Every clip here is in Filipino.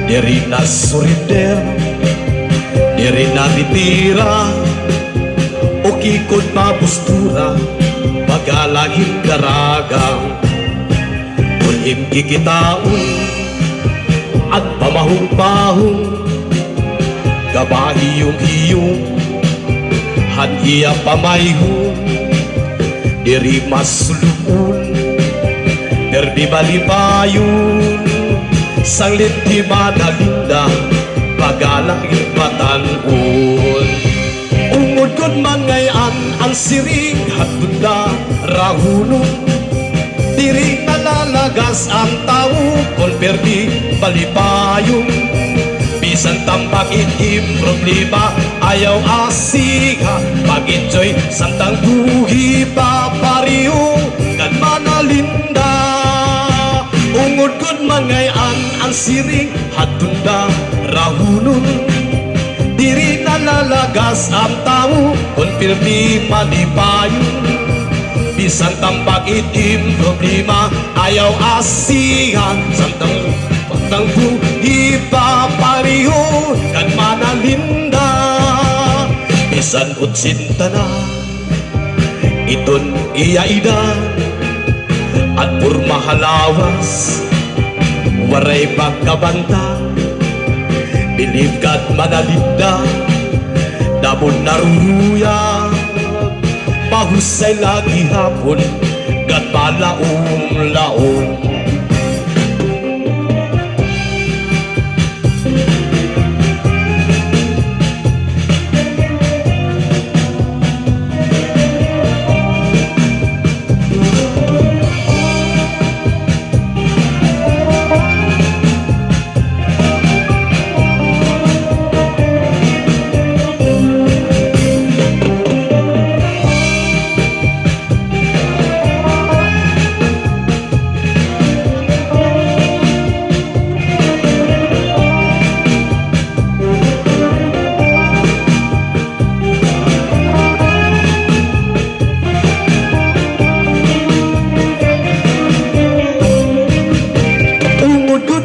Diri na surinder, diri na titira, o kikod mabustura, pagalaging daragang. Kulim kikitaon, at pamahong-pahong, kabahiyong-hiyong, haniya pamayhong, diri masulukon, derdi balipayon, sanglit di manalinda, pagalaging batanon. Ungod kod mangayan ang siring hatod na rahunon, diri nalalagas ang tao, konperdi balipayon, bisan tambak itim problema, ayaw asiga, pag-enjoy samtang buhi papariyo, kan manalinda. Ungod kod mangayan ang siring hatunda rahunon, diri nalalagas ang tao, konpirmi malipayon, bisan tambak itim problema, ayaw asihan, samtang buhi papariho, kan manalinda. Bisan utsinta na iton iyaidan, at purmahalawas waray pagkabanta, bilib kat manalinda, damon naruya, mahusay lagi hapon, kat malaong-laong.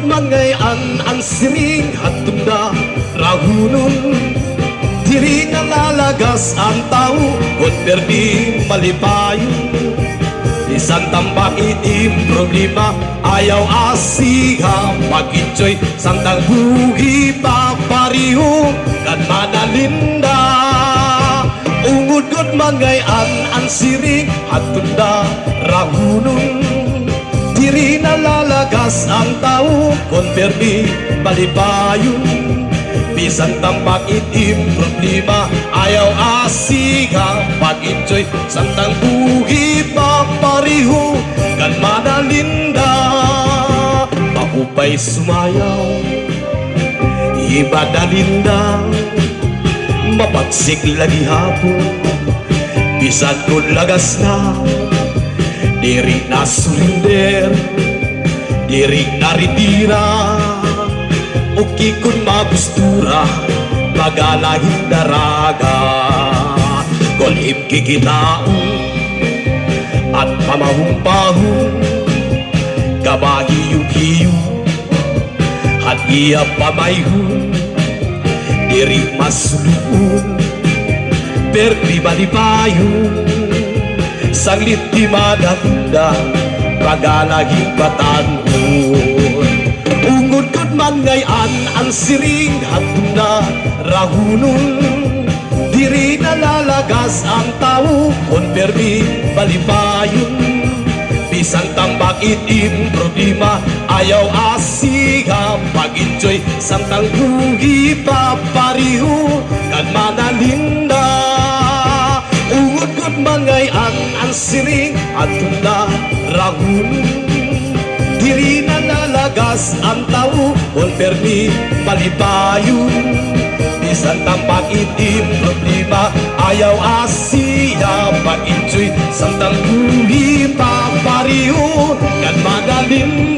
Mangayan ang siring hatunda rahunon, diri nalalagas ang tao, konperdi malipayon, bisan tambak itim problema, ayaw asiha, pag-enjoy samtang buhi papariho, kan manalinda. Ungod kod mangayan ang siring hatunda rahunon, diri nalalagas ang tao, konperdi balipayon, bisan tambak itim problema, ayaw asiga, pag-enjoy samtang buhi papariho, kan manalinda. Maupay sumayaw, ibadalinda, mapagsik lagi hapon, bisan kod lagas na, diri na surinder, diri na ritira, o kikon mabustura, pagalaging daraga. Kulim kikitaon, at pamahong-pahong, kabahiyong-hiyong, haniya pamayhong, diri masulukon, perdi balipayon, sanglit di manalinda, pagalaging batanon. Ungod kod mangayan ang siring hatunda rahunon, diri nalalagas ang tao, konperdi balipayon, bisan tambak itim problema, ayaw asiga, pag-enjoy samtang buhi papariho, kan manalinda. Ungod kod mangayan ang siring hatunda rahunon, diri nalalagas ang tao, konperdi balipayon, bisan tambak itim problema, ayaw asiya, pag-enjoy samtang buhi papariho, kan manalinda.